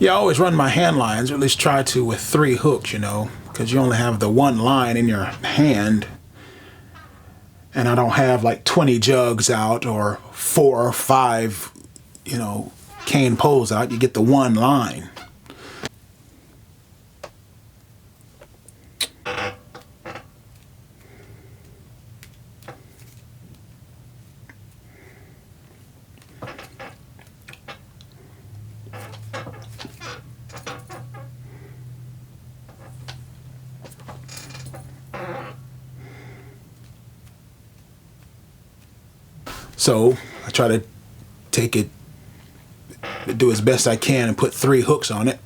Yeah, I always run my hand lines, or at least try to, with 3 hooks, you know, because you only have the 1 line in your hand. And I don't have like 20 jugs out or 4 or 5, you know, cane poles out. You get the 1 line. So I try to take it, do as best I can and put 3 hooks on it.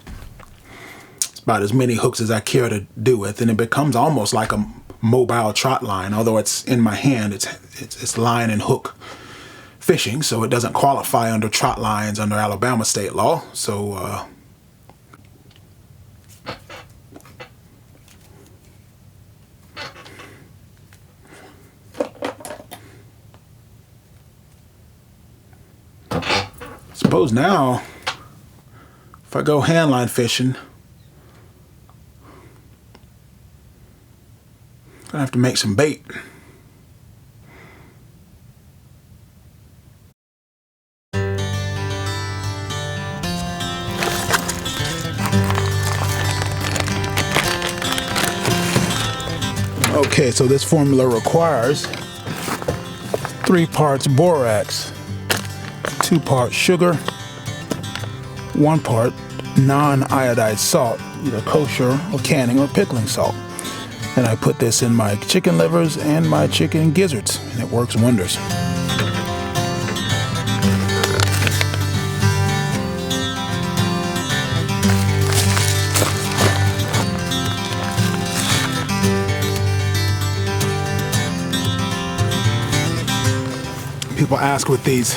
It's about as many hooks as I care to do with, and it becomes almost like a mobile trot line. Although it's in my hand, it's line and hook fishing, so it doesn't qualify under trot lines under Alabama state law. So suppose now, if I go handline fishing, I'm gonna have to make some bait. Okay, so this formula requires 3 parts borax, 2 parts sugar, 1 part non-iodized salt, either kosher or canning or pickling salt. And I put this in my chicken livers and my chicken gizzards, and it works wonders. People ask with these,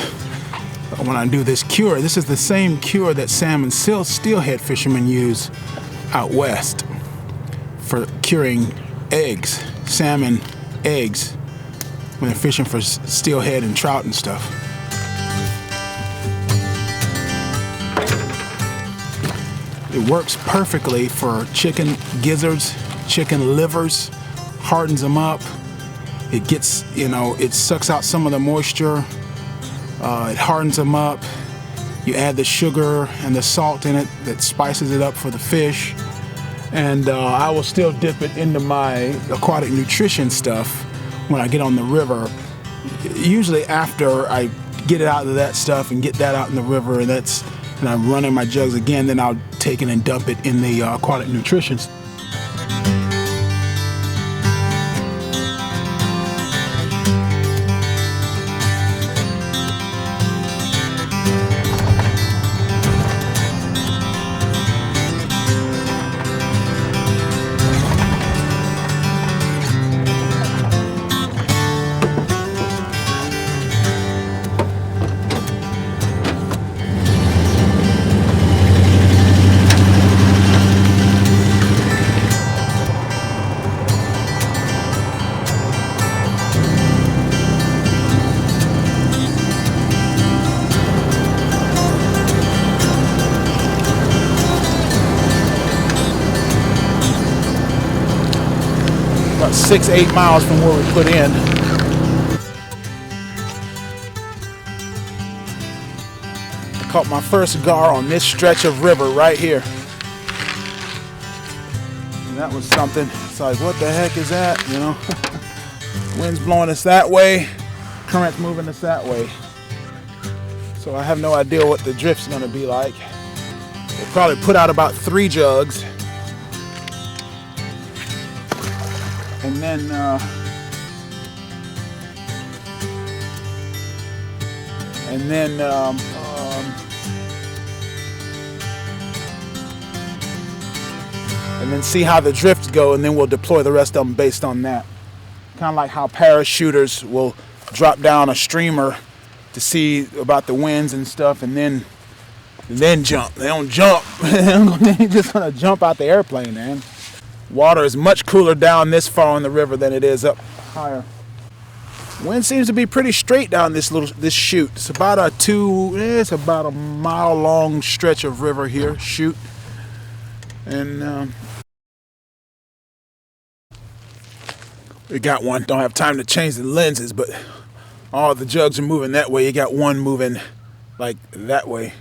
when I do this cure, this is the same cure that salmon steelhead fishermen use out west for curing eggs, salmon eggs, when they're fishing for steelhead and trout and stuff. It works perfectly for chicken gizzards, chicken livers, hardens them up. It gets, you know, it sucks out some of the moisture. It hardens them up. You add the sugar and the salt in it that spices it up for the fish. And I will still dip it into my aquatic nutrition stuff when I get on the river. Usually after I get it out of that stuff and get that out in the river, and I'm running my jugs again, then I'll take it and dump it in the aquatic nutrition. About 6-8 miles from where we put in. I caught my first gar on this stretch of river right here. And that was something. It's like, what the heck is that, you know? Wind's blowing us that way, current's moving us that way. So I have no idea what the drift's gonna be like. We'll probably put out about 3 jugs. And then see how the drifts go, and then we'll deploy the rest of them based on that. Kind of like how parachuters will drop down a streamer to see about the winds and stuff, and then jump. They don't jump. They're just gonna jump out the airplane, man. Water is much cooler down this far on the river than it is up higher. Wind seems to be pretty straight down this chute. It's about a mile long stretch of river here, chute. And we got one. Don't have time to change the lenses, but all the jugs are moving that way. You got one moving like that way.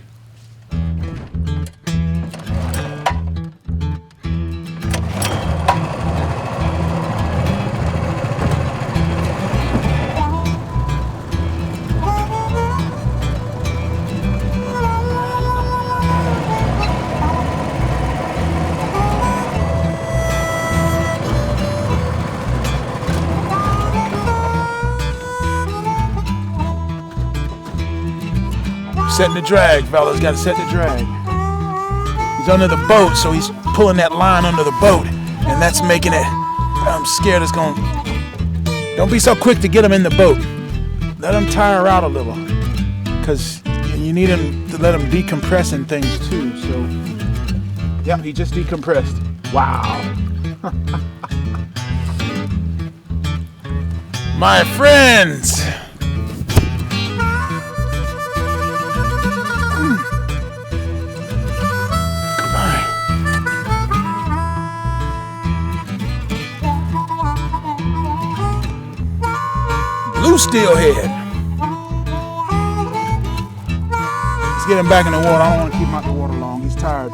Setting the drag, fellas. Got to set the drag. He's under the boat, so he's pulling that line under the boat, and that's making it. I'm scared it's going. Don't be so quick to get him in the boat. Let him tire out a little, because you need him to let him decompress and things too. So, yeah, he just decompressed. Wow. My friends. Blue steelhead. Let's get him back in the water. I don't want to keep him out the water long. He's tired.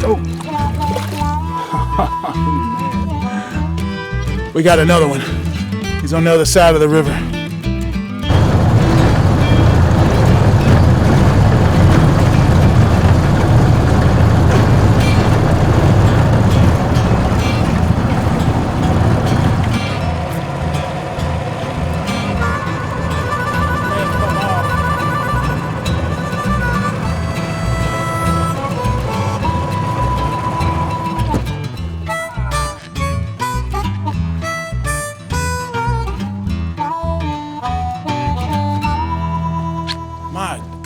Oh. We got another one. He's on the other side of the river.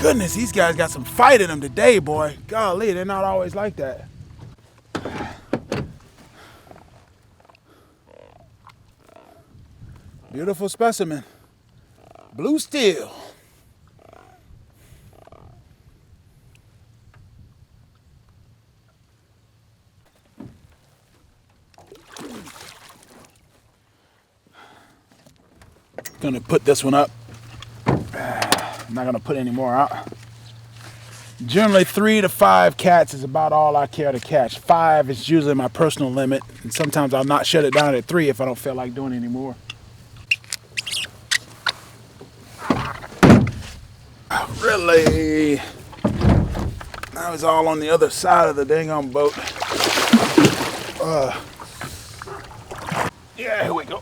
Goodness, these guys got some fight in them today, boy. Golly, they're not always like that. Beautiful specimen. Blue steel. Gonna put this one up. I'm not gonna put any more out. Generally 3 to 5 cats is about all I care to catch. 5 is usually my personal limit, and sometimes I'll not shut it down at 3 if I don't feel like doing any more. Really? I was all on the other side of the dang on boat. Yeah, here we go.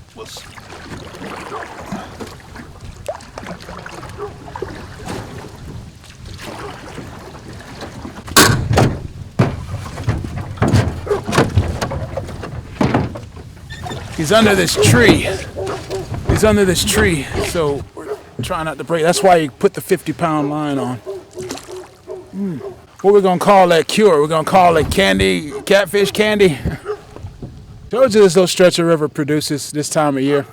He's under this tree. He's under this tree, so we're trying not to break. That's why you put the 50-pound line on. What we're gonna call that cure? We're gonna call it candy, catfish candy. Told you this little stretch of river produces this time of year.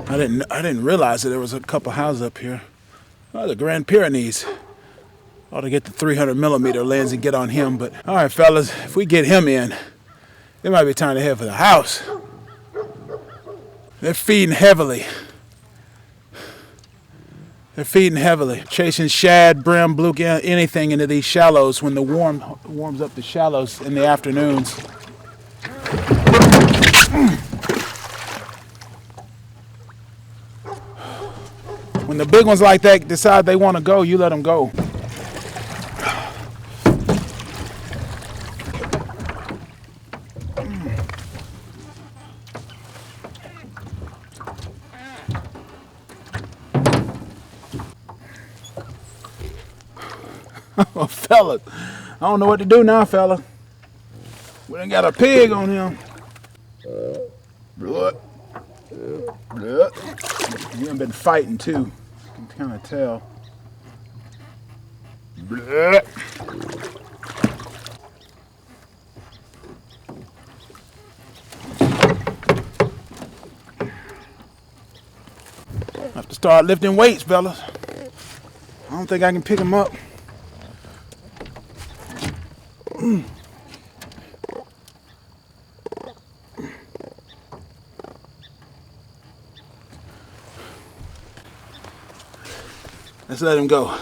I didn't realize that there was a couple houses up here. Oh, the Grand Pyrenees. Ought to get the 300mm lens and get on him. But all right, fellas, if we get him in, it might be time to head for the house. They're feeding heavily. They're feeding heavily. Chasing shad, brim, bluegill, anything into these shallows when the warms up the shallows in the afternoons. When the big ones like that decide they want to go, you let them go. Oh, fella, I don't know what to do now, fella. We done got a pig on him. He done been fighting too. You can kind of tell. Start lifting weights, fellas. I don't think I can pick him up. Let's let him go.